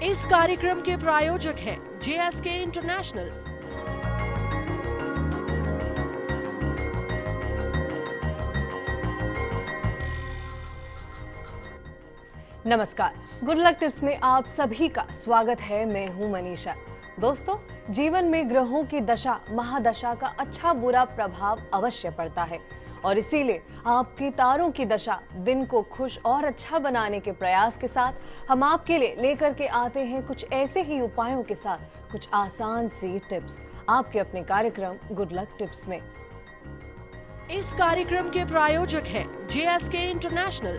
इस कार्यक्रम के प्रायोजक हैं JSK इंटरनेशनल। नमस्कार, गुड लक टिप्स में आप सभी का स्वागत है। मैं हूं मनीषा। दोस्तों, जीवन में ग्रहों की दशा महादशा का अच्छा बुरा प्रभाव अवश्य पड़ता है और इसीलिए आपकी तारों की दशा दिन को खुश और अच्छा बनाने के प्रयास के साथ हम आपके लिए लेकर के आते हैं कुछ ऐसे ही उपायों के साथ कुछ आसान सी टिप्स आपके अपने कार्यक्रम गुड लक टिप्स में। इस कार्यक्रम के प्रायोजक हैं JSK इंटरनेशनल।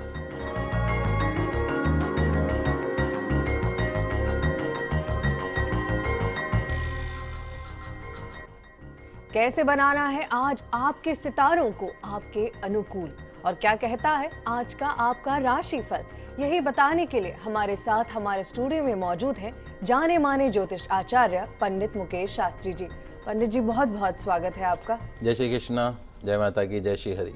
कैसे बनाना है आज आपके सितारों को आपके अनुकूल, और क्या कहता है आज का आपका राशिफल, यही बताने के लिए हमारे साथ हमारे स्टूडियो में मौजूद हैं जाने माने ज्योतिष आचार्य पंडित मुकेश शास्त्री जी। पंडित जी, बहुत बहुत स्वागत है आपका। जय श्री कृष्णा, जय माता की, जय श्री हरि।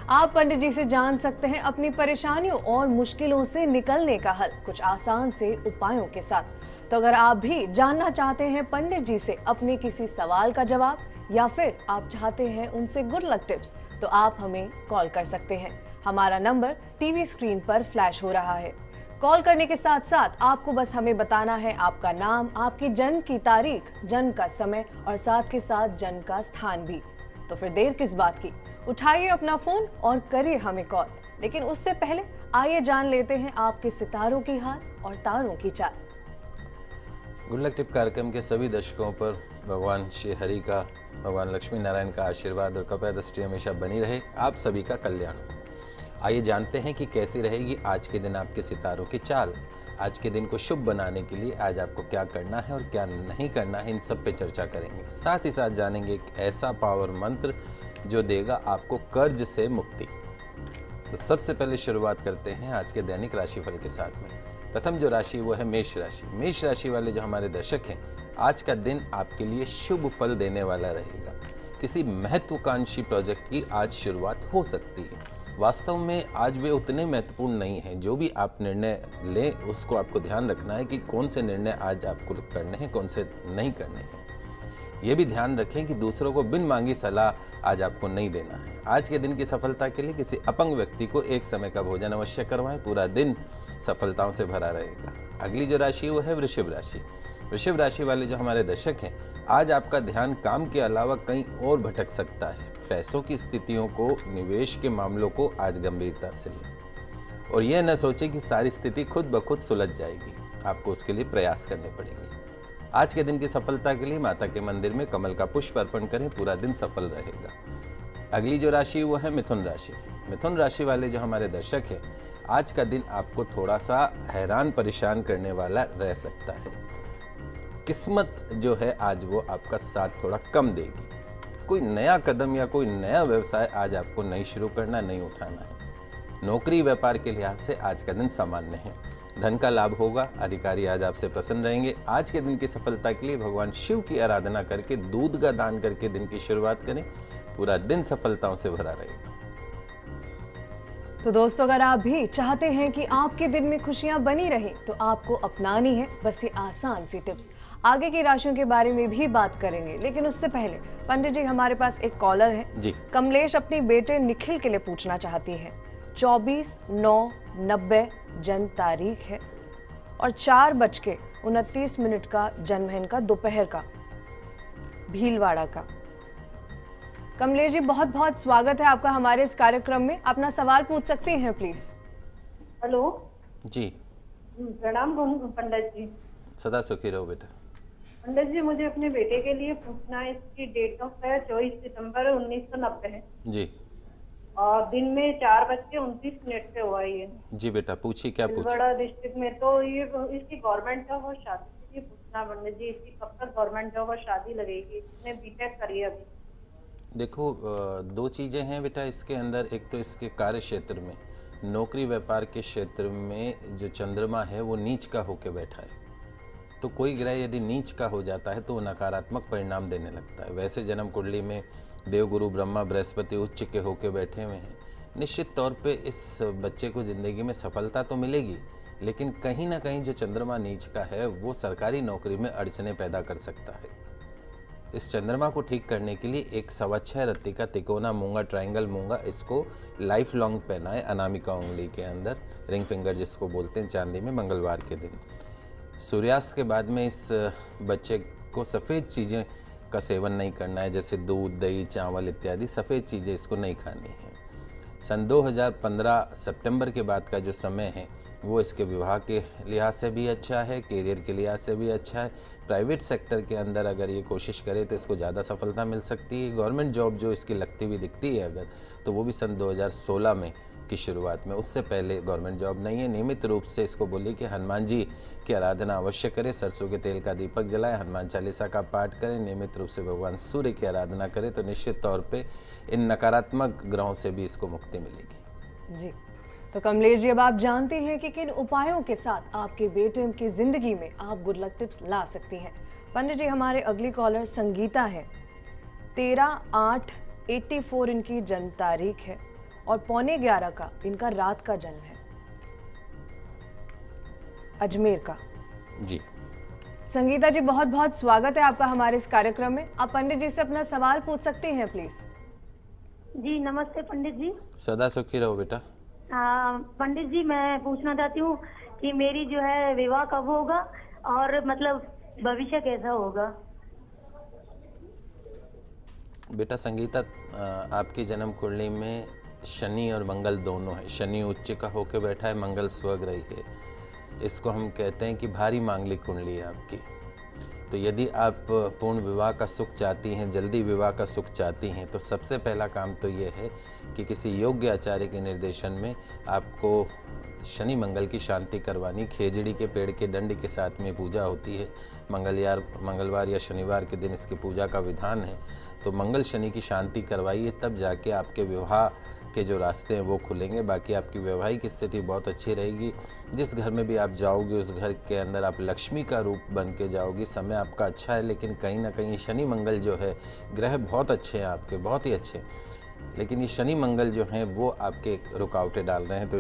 आप पंडित जी से जान सकते हैं अपनी परेशानियों और मुश्किलों से निकलने का हल कुछ आसान से उपायों के साथ। तो अगर आप भी जानना चाहते हैं पंडित जी से अपने किसी सवाल का जवाब या फिर आप चाहते हैं उनसे गुड लक टिप्स, तो आप हमें कॉल कर सकते हैं। हमारा नंबर टीवी स्क्रीन पर फ्लैश हो रहा है। कॉल करने के साथ साथ आपको बस हमें बताना है आपका नाम, आपकी जन्म की तारीख, जन्म का समय और साथ के साथ जन्म का स्थान भी। तो फिर देर किस बात की, उठाइए अपना फोन और करिए हमें कॉल। लेकिन उससे पहले आइए जान लेते हैं आपके सितारों की हाल और तारों की चाल। गुड लक टिप कार्यक्रम के सभी दर्शकों पर भगवान श्री हरि का, भगवान लक्ष्मी नारायण का आशीर्वाद और कृपा दृष्टि हमेशा बनी रहे, आप सभी का कल्याण हो। आइए जानते हैं कि कैसी रहेगी आज के दिन आपके सितारों की चाल। आज के दिन को शुभ बनाने के लिए आज आपको क्या करना है और क्या नहीं करना है, इन सब पे चर्चा करेंगे। साथ ही साथ जानेंगे एक ऐसा पावर मंत्र जो देगा आपको कर्ज से मुक्ति। तो सबसे पहले शुरुआत करते हैं आज के दैनिक राशिफल के साथ में। प्रथम जो राशि वो है मेष राशि। मेष राशि वाले जो हमारे दर्शक हैं, आज का दिन आपके लिए शुभ फल देने वाला रहेगा। किसी महत्वाकांक्षी प्रोजेक्ट की आज शुरुआत हो सकती है। वास्तव में आज वे उतने महत्वपूर्ण नहीं हैं। जो भी आप निर्णय लें उसको आपको ध्यान रखना है कि कौन से निर्णय आज आपको करने हैं, कौन से नहीं करने हैं। ये भी ध्यान रखें कि दूसरों को बिन मांगी सलाह आज आपको नहीं देना है। आज के दिन की सफलता के लिए किसी अपंग व्यक्ति को एक समय का भोजन अवश्य करवाएं, पूरा दिन सफलताओं से भरा रहेगा। अगली जो राशि वो है वृषभ राशि। वृषभ राशि वाले जो हमारे दर्शक हैं, आज आपका ध्यान काम के अलावा कहीं और भटक सकता है। पैसों की स्थितियों को, निवेश के मामलों को आज गंभीरता से लें और यह न सोचें कि सारी स्थिति खुद ब खुद सुलझ जाएगी। आपको उसके लिए प्रयास करने पड़ेंगे। आज के दिन की सफलता के लिए माता के मंदिर में कमल का पुष्प अर्पण करें, पूरा दिन सफल रहेगा। अगली जो राशि वो है मिथुन राशि। मिथुन राशि वाले जो हमारे दर्शक हैं, आज का दिन आपको थोड़ा सा हैरान परेशान करने वाला रह सकता है। किस्मत जो है आज वो आपका साथ थोड़ा कम देगी। कोई नया कदम या कोई नया व्यवसाय आज आपको नहीं शुरू करना, नहीं उठाना है। नौकरी व्यापार के लिहाज से आज का दिन सामान्य है। धन का लाभ होगा, अधिकारी आज आपसे प्रसन्न रहेंगे। आज के दिन की सफलता के लिए भगवान शिव की आराधना करके, दूध का दान करके दिन की शुरुआत करें, पूरा दिन सफलताओं से भरा रहेगा। तो दोस्तों, अगर आप भी चाहते हैं कि आपके दिन में खुशियां बनी रहें, तो आपको अपनानी है बस ये आसान सी टिप्स। आगे की राशियों के बारे में भी बात करेंगे, लेकिन उससे पहले पंडित जी, हमारे पास एक कॉलर है जी। कमलेश अपनी बेटे निखिल के लिए पूछना चाहती है। 24/9/90 जन्म तारीख है और 4:29 का जन्म है इनका, दोपहर का, भीलवाड़ा का। कमलेश जी, बहुत बहुत स्वागत है आपका हमारे इस कार्यक्रम में। अपना सवाल पूछ सकते हैं प्लीज। हेलो जी, प्रणाम पंडित जी। सदा सुखी रहो बेटा। पंडित जी, मुझे अपने बेटे के लिए पूछना है। इसकी डेट ऑफ है 24 सितंबर 1990 है जी और दिन में 4:29 पे हुआ ये। जी बेटा, पूछिए क्या पूछिए। भीलवाड़ा डिस्ट्रिक्ट में। तो ये इसकी गवर्नमेंट जॉब और शादी के लिए पूछना पंडित जी। इसकी कब तक गवर्नमेंट जॉब और शादी लगेगी? इसने बीटेक करी है अभी। देखो, दो चीज़ें हैं बेटा इसके अंदर। एक तो इसके कार्य क्षेत्र में, नौकरी व्यापार के क्षेत्र में जो चंद्रमा है वो नीच का होके बैठा है। तो कोई ग्रह यदि नीच का हो जाता है तो वो नकारात्मक परिणाम देने लगता है। वैसे जन्म कुंडली में देवगुरु ब्रह्मा बृहस्पति उच्च के होके बैठे हुए हैं। निश्चित तौर पे इस बच्चे को ज़िंदगी में सफलता तो मिलेगी, लेकिन कहीं ना कहीं जो चंद्रमा नीच का है वो सरकारी नौकरी में अड़चने पैदा कर सकता है। इस चंद्रमा को ठीक करने के लिए एक 6.25 रत्ती का तिकोना मूंगा, ट्रायंगल मूंगा, इसको लाइफ लॉन्ग पहनाए अनामिका उंगली के अंदर, रिंग फिंगर जिसको बोलते हैं, चांदी में मंगलवार के दिन। सूर्यास्त के बाद में इस बच्चे को सफ़ेद चीज़ें का सेवन नहीं करना है, जैसे दूध, दही, चावल इत्यादि सफ़ेद चीज़ें इसको नहीं खानी है। सन 2015 सितंबर के बाद का जो समय है वो इसके विवाह के लिहाज से भी अच्छा है, करियर के लिहाज से भी अच्छा है। प्राइवेट सेक्टर के अंदर अगर ये कोशिश करे तो इसको ज़्यादा सफलता मिल सकती है। गवर्नमेंट जॉब जो इसकी लगती भी दिखती है अगर, तो वो भी सन 2016 में की शुरुआत में, उससे पहले गवर्नमेंट जॉब नहीं है। नियमित रूप से इसको बोलिए कि हनुमान जी की आराधना अवश्य करें, सरसों के तेल का दीपक जलाएं, हनुमान चालीसा का पाठ करें, नियमित रूप से भगवान सूर्य की आराधना करें, तो निश्चित तौर पे इन नकारात्मक ग्रहों से भी इसको मुक्ति मिलेगी। जी, तो कमलेश जी, अब आप जानते हैं कि किन उपायों के साथ आपके बेटे की जिंदगी में आप गुड लक टिप्स ला सकती हैं। पंडित जी, हमारे अगली कॉलर संगीता है। 13/8/84 इनकी जन्म तारीख है और 11:15 का इनका रात का जन्म है, अजमेर का। जी संगीता जी, बहुत बहुत स्वागत है आपका हमारे इस कार्यक्रम में। आप पंडित जी से अपना सवाल पूछ सकती हैं प्लीज। जी नमस्ते पंडित जी। सदा सुखी रहो बेटा। पंडित जी, मैं पूछना चाहती हूँ कि मेरी जो है विवाह कब होगा और मतलब भविष्य कैसा होगा। बेटा संगीता, आपकी जन्म कुंडली में शनि और मंगल दोनों है। शनि उच्च का होकर बैठा है, मंगल स्वग्रही है। इसको हम कहते हैं कि भारी मांगलिक कुंडली है आपकी। तो यदि आप पूर्ण विवाह का सुख चाहती हैं, जल्दी विवाह का सुख चाहती हैं, तो सबसे पहला काम तो ये है कि किसी योग्य आचार्य के निर्देशन में आपको शनि मंगल की शांति करवानी। खेजड़ी के पेड़ के दंड के साथ में पूजा होती है। मंगलवार या शनिवार के दिन इसकी पूजा का विधान है। तो मंगल शनि की शांति करवाइए, तब जाके आपके विवाह के जो रास्ते हैं वो खुलेंगे। बाकी आपकी वैवाहिक स्थिति बहुत अच्छी रहेगी। जिस घर में भी आप जाओगे उस घर के अंदर आप लक्ष्मी का रूप बन के जाओगी। समय आपका अच्छा है, लेकिन कहीं ना कहीं शनि मंगल जो है, ग्रह बहुत अच्छे हैं आपके, बहुत ही अच्छे, लेकिन ये शनि मंगल जो हैं वो आपके रुकावटें डाल रहे हैं। तो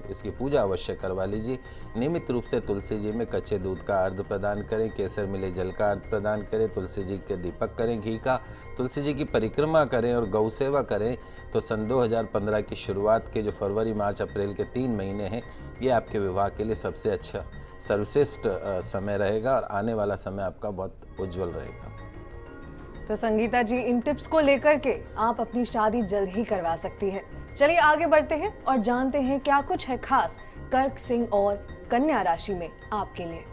इसकी पूजा अवश्य करवा लीजिए। नियमित रूप से तुलसी जी में कच्चे दूध का अर्घ प्रदान करें, केसर मिले जल का अर्घ प्रदान करें, तुलसी जी के दीपक करें घी का, तुलसी जी की परिक्रमा करें और गौ सेवा करें। तो सन 2015 की शुरुआत के जो फरवरी, मार्च, अप्रैल के 3 महीने हैं, ये आपके विवाह के लिए सबसे अच्छा, सर्वश्रेष्ठ समय रहेगा और आने वाला समय आपका बहुत उज्जवल रहेगा। तो संगीता जी, इन टिप्स को लेकर के आप अपनी शादी जल्द ही करवा सकती हैं। चलिए आगे बढ़ते हैं और जानते हैं क्या कुछ है खास कर्क, सिंह और कन्या राशि में आपके लिए।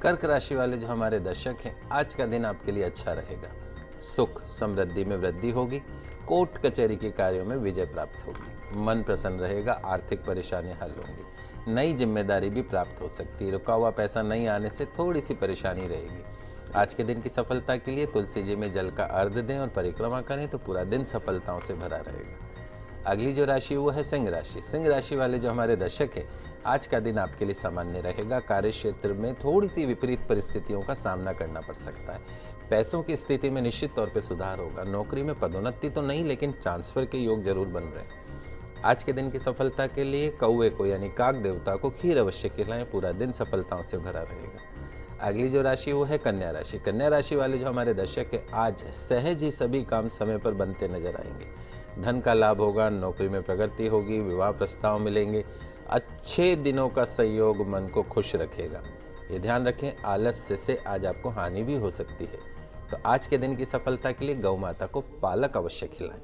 कर्क राशि वाले जो हमारे दर्शक हैं, आज का दिन आपके लिए अच्छा रहेगा। सुख समृद्धि में वृद्धि होगी, कोर्ट कचहरी के कार्यों में विजय प्राप्त होगी, मन प्रसन्न रहेगा, आर्थिक परेशानियां हल होंगी, नई जिम्मेदारी भी प्राप्त हो सकती है। रुका हुआ पैसा नहीं आने से थोड़ी सी परेशानी रहेगी। आज के दिन की सफलता के लिए तुलसी जी में जल का अर्घ दें और परिक्रमा करें, तो पूरा दिन सफलताओं से भरा रहेगा। अगली जो राशि वो है सिंह राशि। सिंह राशि वाले जो हमारे दर्शक हैं, आज का दिन आपके लिए सामान्य रहेगा। कार्य क्षेत्र में थोड़ी सी विपरीत परिस्थितियों का सामना करना पड़ सकता है। पैसों की स्थिति में निश्चित तौर पे सुधार होगा। नौकरी में पदोन्नति तो नहीं, लेकिन ट्रांसफर के योग जरूर बन रहे हैं। आज के दिन की सफलता के लिए कौवे को यानी काक देवता को खीर अवश्य खिलाएं, पूरा दिन सफलताओं से भरा रहेगा। अगली जो राशि वो है कन्या राशि। कन्या राशि वाले जो हमारे दर्शक है, आज सहज ही सभी काम समय पर बनते नजर आएंगे। धन का लाभ होगा, नौकरी में प्रगति होगी, विवाह प्रस्ताव मिलेंगे। अच्छे दिनों का संयोग मन को खुश रखेगा। ये ध्यान रखें, आलस्य से आज आपको हानि भी हो सकती है। तो आज के दिन की सफलता के लिए गौ माता को पालक अवश्य खिलाएं।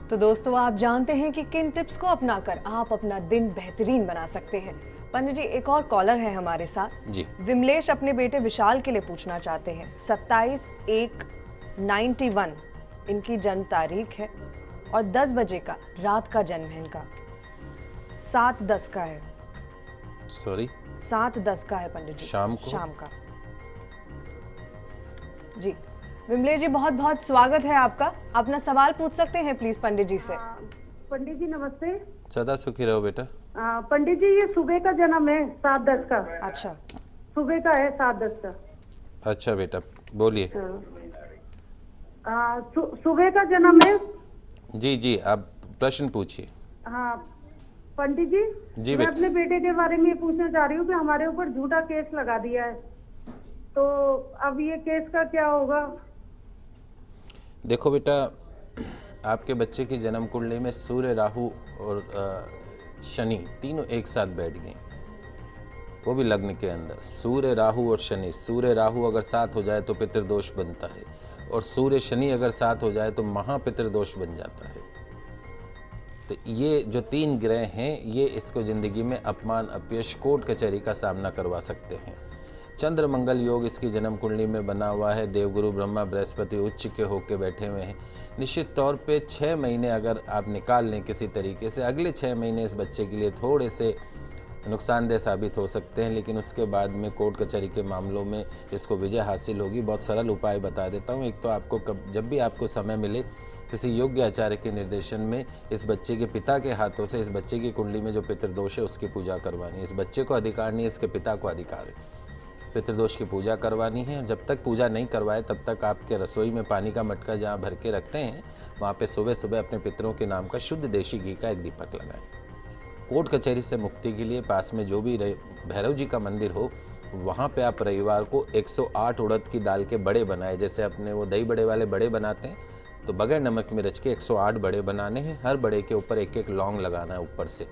तो दोस्तों, आप जानते हैं कि किन टिप्स को अपनाकर आप अपना दिन बेहतरीन बना सकते हैं। पंडित जी, एक और कॉलर है हमारे साथ जी। विमलेश अपने बेटे विशाल के लिए पूछना चाहते हैं। 27/1/91 इनकी जन्म तारीख है और 10 बजे का रात का जन्म है इनका। 7:10 का है। सॉरी, 7:10 का है पंडित जी, शाम का। जी विमलेश जी, बहुत बहुत स्वागत है आपका। अपना सवाल पूछ सकते हैं प्लीज पंडित जी से। पंडित जी नमस्ते। सदा सुखी रहो बेटा। पंडित जी, ये सुबह का जन्म है 7:10 का। अच्छा, सुबह का है 7:10 का। अच्छा बेटा, बोलिए। सुबह का जन्म है। जी जी, आप प्रश्न पूछिए। हाँ, पंडित जी, जी मैं बेटा। अपने बेटे के बारे में ये पूछना चाह रही हूँ कि हमारे ऊपर झूठा केस लगा दिया है, तो अब ये केस का क्या होगा? देखो बेटा, आपके बच्चे की जन्म कुंडली में सूर्य, राहु और शनि तीनों एक साथ बैठ गए, वो भी लग्न के अंदर। सूर्य, राहु और शनि, सूर्य राहु अगर साथ हो जाए तो पितृदोष बनता है, और सूर्य शनि अगर साथ हो जाए तो महापितृदोष बन जाता है। तो ये जो 3 ग्रह हैं, ये इसको ज़िंदगी में अपमान, अपयश, कोर्ट कचहरी का सामना करवा सकते हैं। चंद्र मंगल योग इसकी जन्म कुंडली में बना हुआ है। देवगुरु ब्रह्मा बृहस्पति उच्च के होके बैठे हुए हैं। निश्चित तौर पे 6 महीने अगर आप निकाल लें किसी तरीके से, अगले 6 महीने इस बच्चे के लिए थोड़े से नुकसानदेह साबित हो सकते हैं, लेकिन उसके बाद में कोर्ट कचहरी के मामलों में इसको विजय हासिल होगी। बहुत सरल उपाय बता देता हूँ। एक तो आपको जब भी आपको समय मिले, किसी योग्य आचार्य के निर्देशन में इस बच्चे के पिता के हाथों से इस बच्चे की कुंडली में जो पितृदोष है उसकी पूजा करवानी है। इस बच्चे को अधिकार नहीं है, इसके पिता को अधिकार है। पितृदोष की पूजा करवानी है। जब तक पूजा नहीं करवाए तब तक आपके रसोई में पानी का मटका जहाँ भर के रखते हैं, वहाँ पे सुबह सुबह अपने पितरों के नाम का शुद्ध देशी घी का एक दीपक लगाएं। कोर्ट कचहरी से मुक्ति के लिए पास में जो भी भैरव जी का मंदिर हो, वहाँ पे आप रविवार को 108 उड़द की दाल के बड़े बनाए। जैसे अपने वो दही बड़े वाले बड़े बनाते हैं, तो बगैर नमक में रच के 108 बड़े बनाने हैं। हर बड़े के ऊपर एक एक लौंग लगाना है, ऊपर से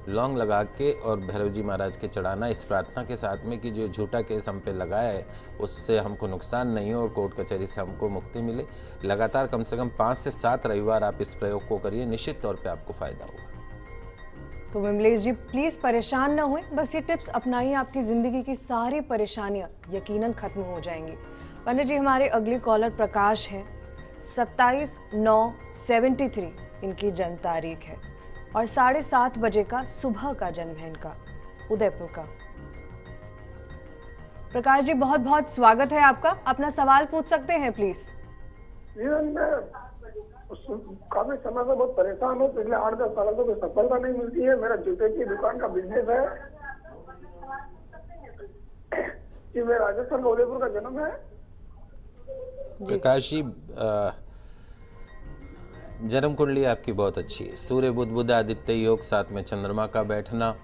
लौंग लगा के और भैरव जी महाराज के चढ़ाना, इस प्रार्थना के साथ में कि जो झूठा केस हम पे लगाया है उससे हमको नुकसान नहीं हो और कोर्ट कचहरी से हमको मुक्ति मिले। लगातार कम से कम 5 से 7 रविवार आप इस प्रयोग को करिए, निश्चित तौर पे आपको फायदा होगा। तो विमलेश जी प्लीज परेशान ना हुए, बस ये टिप्स अपनाइए, आपकी जिंदगी की सारी परेशानियां यकीनन खत्म हो जाएंगी। पंडित जी, हमारे अगले कॉलर प्रकाश हैं, 27/9/73 इनकी जन्म तारीख है और 7:30 बजे का सुबह का जन्म है इनका, उदयपुर का। प्रकाश जी बहुत बहुत स्वागत है आपका, अपना सवाल पूछ सकते हैं प्लीज। जीवन में काफी समय से बहुत परेशान हूँ। पिछले 8-10 सालों से कोई सफलता नहीं मिलती है। मेरा जूते की दुकान का बिजनेस है जी। मेरा राजस्थान उदयपुर का जन्म है। प्रकाश जी, जन्म कुंडली आपकी बहुत अच्छी है। सूर्य बुध बुध आदित्य योग, साथ में चंद्रमा का बैठना,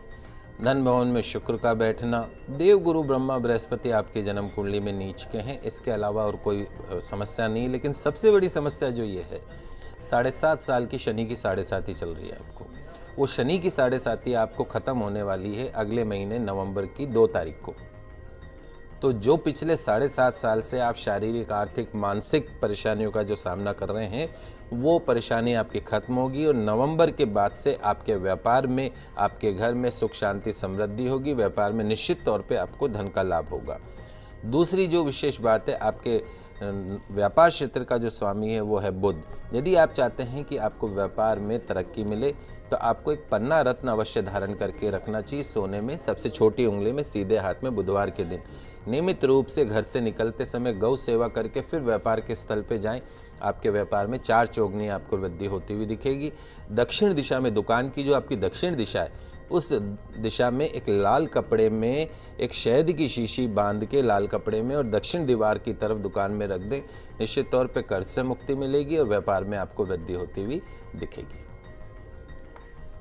धन भवन में शुक्र का बैठना, देवगुरु ब्रह्मा बृहस्पति आपकी जन्म कुंडली में नीच के हैं। इसके अलावा और कोई समस्या नहीं। लेकिन सबसे बड़ी समस्या जो ये है, 7.5 साल की शनि की 7.5 चल रही है आपको। वो शनि की 7.5 आपको ख़त्म होने वाली है अगले महीने नवंबर की 2 तारीख को। तो जो पिछले 7.5 साल से आप शारीरिक, आर्थिक, मानसिक परेशानियों का जो सामना कर रहे हैं, वो परेशानी आपकी खत्म होगी और नवंबर के बाद से आपके व्यापार में, आपके घर में सुख शांति समृद्धि होगी। व्यापार में निश्चित तौर पे आपको धन का लाभ होगा। दूसरी जो विशेष बात है, आपके व्यापार क्षेत्र का जो स्वामी है वो है बुध। यदि आप चाहते हैं कि आपको व्यापार में तरक्की मिले तो आपको एक पन्ना रत्न अवश्य धारण करके रखना चाहिए सोने में, सबसे छोटी उंगली में, सीधे हाथ में, बुधवार के दिन। नियमित रूप से घर से निकलते समय गौ सेवा करके फिर व्यापार के स्थल पे जाएं। आपके व्यापार में 4 चौगुनी आपको वृद्धि होती हुई दिखेगी। दक्षिण दिशा में, दुकान की जो आपकी दक्षिण दिशा है, उस दिशा में एक लाल कपड़े में एक शहद की शीशी बांध के लाल कपड़े में और दक्षिण दीवार की तरफ दुकान में रख दें। निश्चित तौर पे कर्ज से मुक्ति मिलेगी और व्यापार में आपको वृद्धि होती हुई दिखेगी।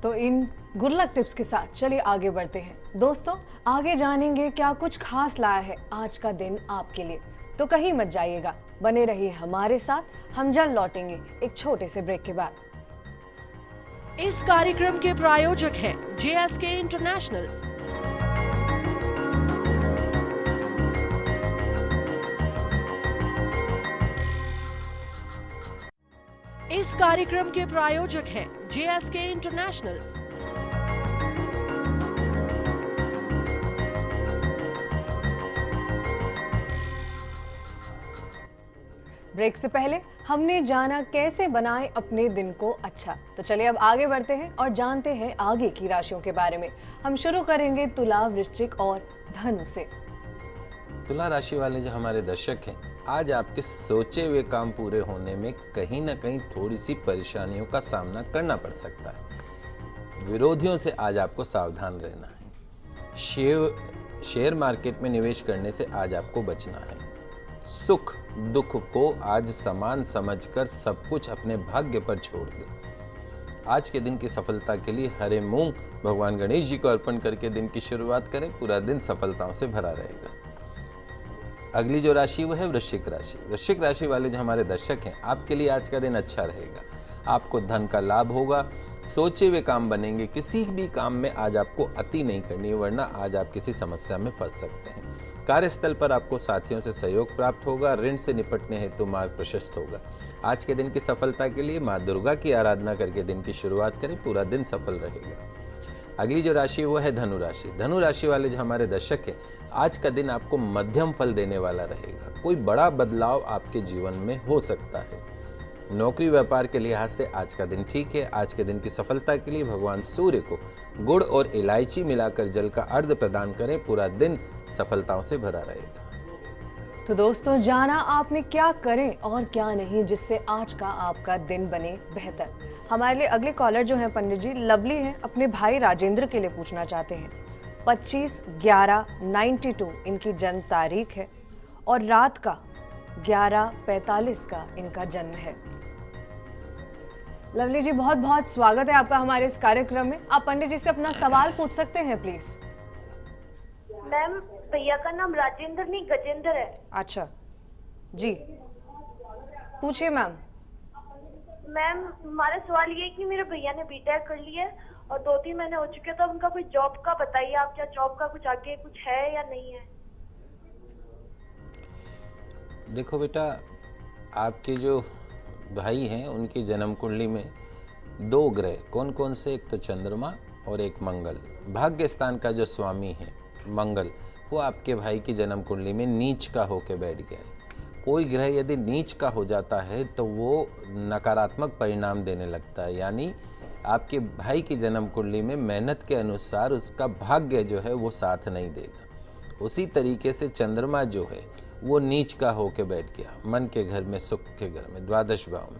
तो इन गुरलक टिप्स के साथ चलिए आगे बढ़ते हैं। दोस्तों, आगे जानेंगे क्या कुछ खास लाया है आज का दिन आपके लिए। तो कहीं मत जाइएगा, बने रहिए हमारे साथ। हम जल्द लौटेंगे एक छोटे से ब्रेक के बाद। इस कार्यक्रम के प्रायोजक हैं JSK इंटरनेशनल। इस कार्यक्रम के प्रायोजक हैं JSK इंटरनेशनल। ब्रेक से पहले हमने जाना कैसे बनाएं अपने दिन को अच्छा। तो चलिए अब आगे बढ़ते हैं और जानते हैं आगे की राशियों के बारे में। हम शुरू करेंगे तुला, वृश्चिक और धनु से। तुला राशि वाले जो हमारे दर्शक हैं, आज आपके सोचे हुए काम पूरे होने में कहीं ना कहीं थोड़ी सी परेशानियों का सामना करना पड़ सकता है। विरोधियों से आज आपको सावधान रहना है। शेयर मार्केट में निवेश करने से आज आपको बचना है। सुख दुख को आज समान समझकर सब कुछ अपने भाग्य पर छोड़ दें। आज के दिन की सफलता के लिए हरे मूंग भगवान गणेश जी को अर्पण करके दिन की शुरुआत करें, पूरा दिन सफलताओं से भरा रहेगा। अगली जो राशि वो है वृश्चिक राशि। वृश्चिक राशि वाले जो हमारे दर्शक हैं, आपके लिए आज का दिन अच्छा रहेगा। आपको धन का लाभ होगा, सोचे हुए काम बनेंगे। किसी भी काम में आज आपको अति नहीं करनी है, वरना आज आप किसी समस्या में फंस सकते हैं। कार्यस्थल पर आपको साथियों से सहयोग प्राप्त होगा। ऋण से निपटने हेतु मार्ग प्रशस्त होगा। आज के दिन की सफलता के लिए माँ दुर्गा की आराधना करके दिन की शुरुआत करें, पूरा दिन सफल रहेगा। अगली जो राशि वो है धनु राशि। धनु राशि वाले जो हमारे दर्शक हैं, आज का दिन आपको मध्यम फल देने वाला रहेगा। कोई बड़ा बदलाव आपके जीवन में हो सकता है। नौकरी व्यापार के लिहाज से आज का दिन ठीक है। आज के दिन की सफलता के लिए भगवान सूर्य को गुड़ और इलायची मिलाकर जल का अर्घ्य प्रदान करें, पूरा दिन सफलताओं से भरा रहेगा। तो दोस्तों, जाना आपने क्या करें और क्या नहीं जिससे आज का आपका दिन बने बेहतर। हमारे लिए अगले कॉलर जो हैं पंडित जी, लवली हैं, अपने भाई राजेंद्र के लिए पूछना चाहते हैं। 25/11/92 इनकी जन्म तारीख है और रात का 11:45 का इनका जन्म है। लवली जी, बहुत बहुत स्वागत है आपका हमारे इस कार्यक्रम में। आप पंडित जी से अपना सवाल पूछ सकते हैं प्लीज। मैम, भैया का नाम राजेंद्र नहीं गजेंद्र है। अच्छा जी, पूछिए मैम। मैम, हमारा सवाल ये है कि मेरे भैया ने बीटेक कर लिया है और 2-3 महीने हो चुके, तो उनका कोई जॉब का बताइए आप, क्या जॉब का कुछ आगे कुछ है या नहीं है? देखो बेटा, आपके जो भाई हैं उनकी जन्म कुंडली में 2 ग्रह कौन कौन से, एक तो चंद्रमा और एक मंगल। भाग्य स्थान का जो स्वामी है मंगल, वो आपके भाई की जन्म कुंडली में नीच का होकर बैठ गया है। कोई ग्रह यदि नीच का हो जाता है तो वो नकारात्मक परिणाम देने लगता है, यानी आपके भाई की जन्म कुंडली में मेहनत के अनुसार उसका भाग्य जो है वो साथ नहीं देगा। उसी तरीके से चंद्रमा जो है वो नीच का होके बैठ गया मन के घर में, सुख के घर में, द्वादश भाव में।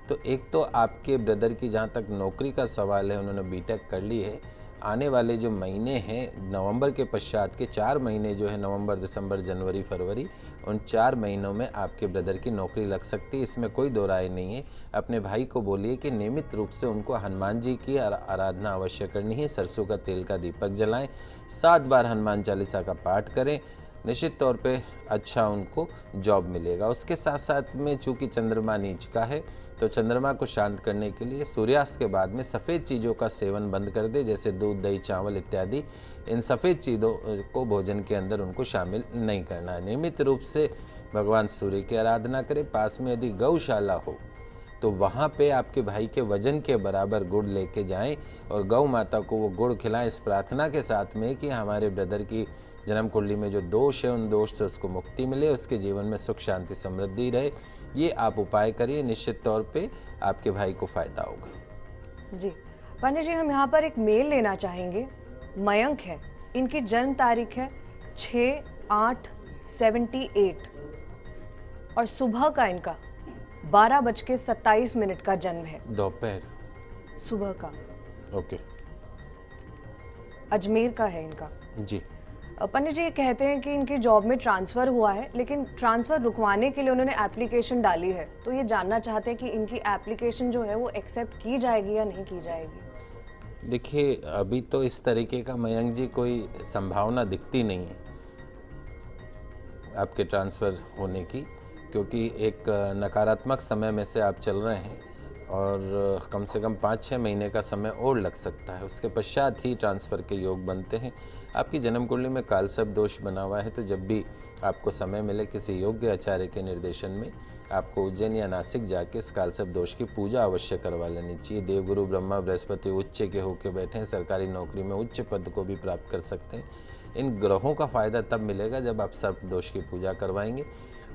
तो एक तो आपके ब्रदर की जहाँ तक नौकरी का सवाल है, उन्होंने बीटेक कर ली है। आने वाले जो महीने हैं, नवंबर के पश्चात के 4 महीने जो है, नवंबर, दिसंबर, जनवरी, फरवरी, उन 4 महीनों में आपके ब्रदर की नौकरी लग सकती है, इसमें कोई दो राय नहीं है। अपने भाई को बोलिए कि नियमित रूप से उनको हनुमान जी की आराधना अवश्य करनी है। सरसों का तेल का दीपक जलाएं, 7 बार हनुमान चालीसा का पाठ करें, निश्चित तौर पे अच्छा उनको जॉब मिलेगा। उसके साथ साथ में चूँकि चंद्रमा नीच का है, तो चंद्रमा को शांत करने के लिए सूर्यास्त के बाद में सफ़ेद चीज़ों का सेवन बंद कर दे, जैसे दूध, दही, चावल इत्यादि। इन सफ़ेद चीज़ों को भोजन के अंदर उनको शामिल नहीं करना है। नियमित रूप से भगवान सूर्य की आराधना करें। पास में यदि गौशाला हो तो वहाँ पे आपके भाई के वजन के बराबर गुड़ लेके जाएं और गौ माता को वो गुड़ खिलाएं, इस प्रार्थना के साथ में कि हमारे ब्रदर की जन्म कुंडली में जो दोष है, उन दोष से उसको मुक्ति मिले, उसके जीवन में सुख, शांति, समृद्धि रहे। ये आप उपाय करिए, निश्चित तौर पे आपके भाई को फायदा होगा। जी पंडित जी, हम यहाँ पर एक मेल लेना चाहेंगे। मयंक है, इनकी जन्म तारीख है 6/8/78 और सुबह का इनका 12:27 का जन्म है। दोपहर सुबह का। ओके। अजमेर का है इनका जी। पंडित जी ये कहते हैं कि इनकी जॉब में ट्रांसफ़र हुआ है, लेकिन ट्रांसफ़र रुकवाने के लिए उन्होंने एप्लीकेशन डाली है, तो ये जानना चाहते हैं कि इनकी एप्लीकेशन जो है वो एक्सेप्ट की जाएगी या नहीं की जाएगी। देखिए, अभी तो इस तरीके का मयंक जी कोई संभावना दिखती नहीं है आपके ट्रांसफ़र होने की, क्योंकि एक नकारात्मक समय में से आप चल रहे हैं और कम से कम 5-6 महीने का समय और लग सकता है। उसके पश्चात ही ट्रांसफ़र के योग बनते हैं। आपकी जन्म कुंडली में कालसर्प दोष बना हुआ है, तो जब भी आपको समय मिले किसी योग्य आचार्य के निर्देशन में आपको उज्जैन या नासिक जाके इस कालसर्प दोष की पूजा अवश्य करवा लेनी चाहिए। देवगुरु ब्रह्मा बृहस्पति उच्च के होके बैठे हैं, सरकारी नौकरी में उच्च पद को भी प्राप्त कर सकते हैं। इन ग्रहों का फ़ायदा तब मिलेगा जब आप सर्प दोष की पूजा करवाएंगे।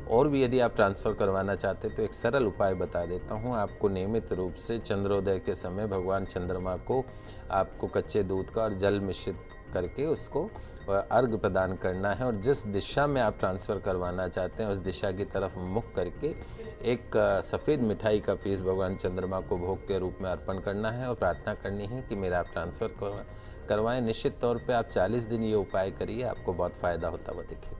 और भी यदि आप ट्रांसफ़र करवाना चाहते हैं तो एक सरल उपाय बता देता हूं। आपको नियमित रूप से चंद्रोदय के समय भगवान चंद्रमा को आपको कच्चे दूध का और जल मिश्रित करके उसको अर्घ प्रदान करना है, और जिस दिशा में आप ट्रांसफ़र करवाना चाहते हैं उस दिशा की तरफ मुख करके एक सफ़ेद मिठाई का पीस भगवान चंद्रमा को भोग के रूप में अर्पण करना है और प्रार्थना करनी है कि मेरा आप ट्रांसफ़र करवाएं। निश्चित तौर पे आप 40 दिन ये उपाय करिए, आपको बहुत फ़ायदा होता हुआ दिखेगा।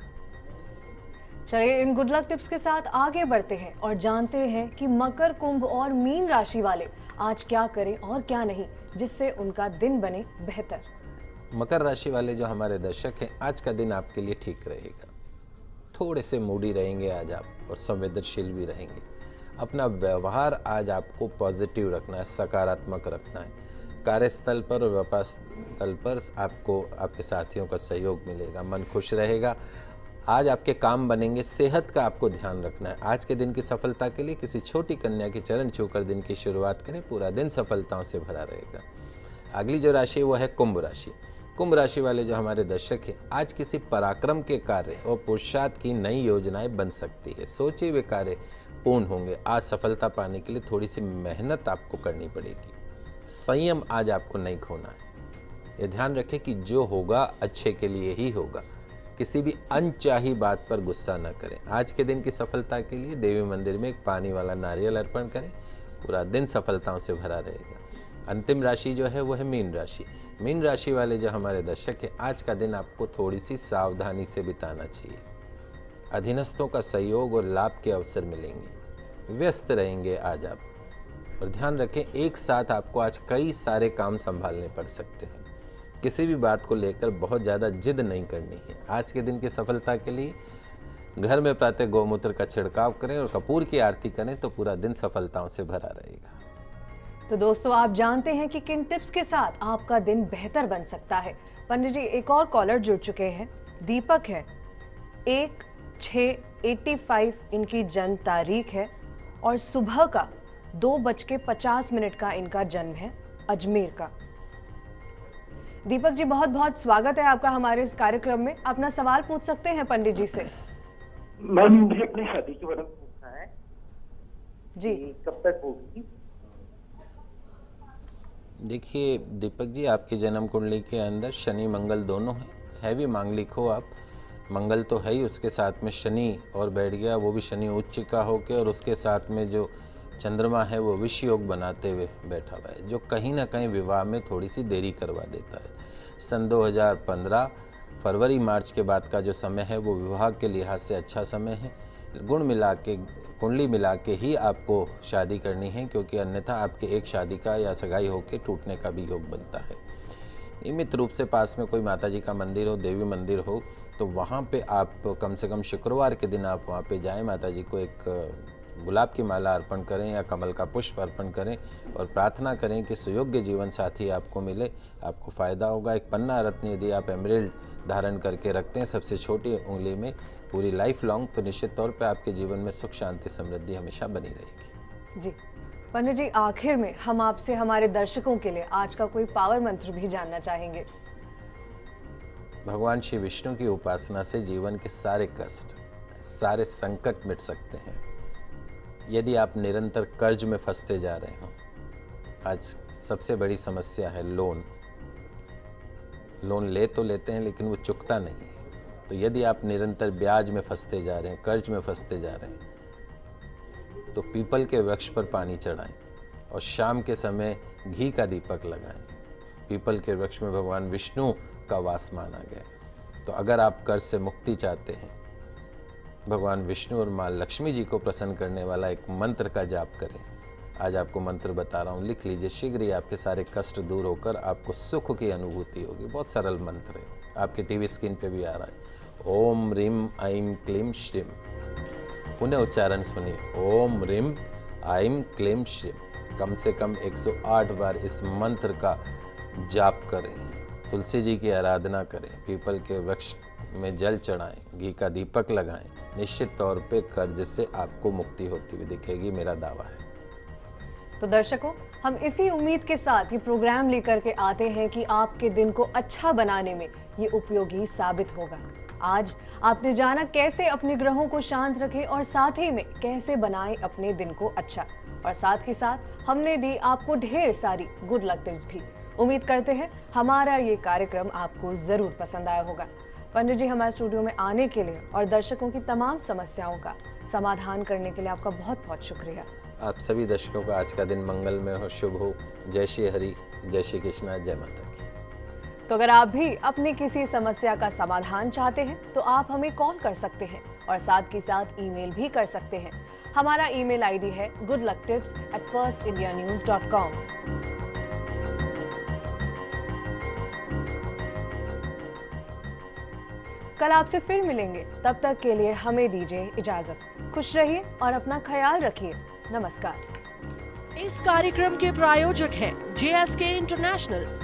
चलिए इन गुड लक टिप्स के साथ आगे बढ़ते हैं और जानते हैं कि मकर, कुंभ और मीन राशि वाले आज क्या करें और क्या नहीं, जिससे उनका दिन बने बेहतर। मकर राशि वाले जो हमारे दर्शक हैं, आज का दिन आपके लिए ठीक रहेगा। थोड़े से मूडी रहेंगे आज आप और संवेदनशील भी रहेंगे। अपना व्यवहार आज आपको पॉजिटिव रखना है, सकारात्मक रखना है। कार्यस्थल पर और व्यापार स्थल पर आपको आपके साथियों का सहयोग मिलेगा, मन खुश रहेगा। आज आपके काम बनेंगे। सेहत का आपको ध्यान रखना है। आज के दिन की सफलता के लिए किसी छोटी कन्या के चरण छूकर दिन की शुरुआत करें, पूरा दिन सफलताओं से भरा रहेगा। अगली जो राशि वो है कुंभ राशि। कुंभ राशि वाले जो हमारे दर्शक हैं, आज किसी पराक्रम के कार्य और पुरुषार्थ की नई योजनाएं बन सकती है। सोचे हुए कार्य पूर्ण होंगे। आज सफलता पाने के लिए थोड़ी सी मेहनत आपको करनी पड़ेगी। संयम आज आपको नहीं खोना है। ये ध्यान रखें कि जो होगा अच्छे के लिए ही होगा। किसी भी अनचाही बात पर गुस्सा न करें। आज के दिन की सफलता के लिए देवी मंदिर में एक पानी वाला नारियल अर्पण करें, पूरा दिन सफलताओं से भरा रहेगा। अंतिम राशि जो है वो है मीन राशि। मीन राशि वाले जो हमारे दर्शक हैं, आज का दिन आपको थोड़ी सी सावधानी से बिताना चाहिए। अधीनस्थों का सहयोग और लाभ के अवसर मिलेंगे। व्यस्त रहेंगे आज आप, और ध्यान रखें एक साथ आपको आज कई सारे काम संभालने पड़ सकते हैं। किसी भी बात को लेकर बहुत ज़्यादा जिद नहीं करनी है। आज के दिन की सफलता के लिए घर में प्रातः गौमूत्र का छिड़काव करें और कपूर की आरती करें तो पूरा दिन सफलताओं से भरा रहेगा। तो दोस्तों, आप जानते हैं कि किन टिप्स के साथ आपका दिन बेहतर बन सकता है। पंडित जी, एक और कॉलर जुड़ चुके हैं। दीपक है, 1/6/85 इनकी जन्म तारीख है और सुबह का 2:50 का इनका जन्म है, अजमेर का। दीपक जी, बहुत बहुत स्वागत है आपका हमारे इस कार्यक्रम में। अपना सवाल पूछ सकते हैं पंडित जी से। मैम, मुझे अपनी शादी के बारे में पूछना है जी, कब तक होगी? देखिए दीपक जी, आपकी जन्म कुंडली के अंदर शनि मंगल दोनों हैं। हैवी मांगलिक हो आप, मंगल तो है ही, उसके साथ में शनि और बैठ गया, वो भी शनि उच्च का होके, और उसके साथ में जो चंद्रमा है वो विष योग बनाते हुए बैठा हुआ है, जो कहीं ना कहीं विवाह में थोड़ी सी देरी करवा देता है। सन 2015 फरवरी मार्च के बाद का जो समय है वो विवाह के लिहाज से अच्छा समय है। गुण मिला के, कुंडली मिला के ही आपको शादी करनी है, क्योंकि अन्यथा आपके एक शादी का या सगाई होकर टूटने का भी योग बनता है। नियमित रूप से पास में कोई माता जी का मंदिर हो, देवी मंदिर हो, तो वहाँ पे आप कम से कम शुक्रवार के दिन आप वहाँ पे जाएं, माता जी को एक गुलाब की माला अर्पण करें या कमल का पुष्प अर्पण करें और प्रार्थना करें कि सुयोग्य जीवन साथी आपको मिले, आपको फ़ायदा होगा। एक पन्ना रत्न यदि आप एमराल्ड धारण करके रखते हैं सबसे छोटी उंगली में पूरी लाइफ लॉन्ग, तो निश्चित तौर पे आपके जीवन में सुख शांति समृद्धि हमेशा बनी रहेगी। जी पंडित जी, आखिर में हम आपसे हमारे दर्शकों के लिए आज का कोई पावर मंत्र भी जानना चाहेंगे। भगवान श्री विष्णु की उपासना से जीवन के सारे कष्ट, सारे संकट मिट सकते हैं। यदि आप निरंतर कर्ज में फंसते जा रहे हो, आज सबसे बड़ी समस्या है लोन ले तो लेते हैं लेकिन वो चुकता नहीं है। तो यदि आप निरंतर ब्याज में फंसते जा रहे हैं, कर्ज में फंसते जा रहे हैं, तो पीपल के वृक्ष पर पानी चढ़ाएं और शाम के समय घी का दीपक लगाएं। पीपल के वृक्ष में भगवान विष्णु का वास माना गया। तो अगर आप कर्ज से मुक्ति चाहते हैं, भगवान विष्णु और माँ लक्ष्मी जी को प्रसन्न करने वाला एक मंत्र का जाप करें। आज आपको मंत्र बता रहा हूँ, लिख लीजिए। शीघ्र ही आपके सारे कष्ट दूर होकर आपको सुख की अनुभूति होगी। बहुत सरल मंत्र है, आपके टीवी स्क्रीन पे भी आ रहा है। ओम रीम ऐं क्लीं श्रीम। पुनः उच्चारण सुनिए, ओम रीम ऐं क्लीं श्रीम। कम से कम 108 बार इस मंत्र का जाप करें। तुलसी जी की आराधना करें, पीपल के वृक्ष में जल चढ़ाएं, घी का दीपक लगाएं। निश्चित तौर पे कर्ज से आपको मुक्ति होती हुई दिखेगी, मेरा दावा है। तो दर्शकों, हम इसी उम्मीद के साथ ये प्रोग्राम लेकर के आते हैं कि आपके दिन को अच्छा बनाने में ये उपयोगी साबित होगा। आज आपने जाना कैसे अपने ग्रहों को शांत रखें और साथ ही में कैसे बनाएं अपने दिन को अच्छा, और साथ ही साथ हमने दी आपको ढेर सारी गुड लक टिप्स भी। उम्मीद करते हैं हमारा ये कार्यक्रम आपको जरूर पसंद आया होगा। पंडित जी, हमारे स्टूडियो में आने के लिए और दर्शकों की तमाम समस्याओं का समाधान करने के लिए आपका बहुत बहुत शुक्रिया। आप सभी दर्शकों का आज का दिन मंगलमय हो, शुभ हो। जय श्री हरि, जय श्री कृष्णा, जय माता की। तो अगर आप भी अपनी किसी समस्या का समाधान चाहते हैं तो आप हमें कॉल कर सकते हैं और साथ के साथ ईमेल भी कर सकते हैं। हमारा ईमेल आईडी है goodlucktips@firstindianews.com। कल आपसे फिर मिलेंगे, तब तक के लिए हमें दीजिए इजाजत। खुश रहिए और अपना ख्याल रखिए। नमस्कार। इस कार्यक्रम के प्रायोजक हैं JSK इंटरनेशनल,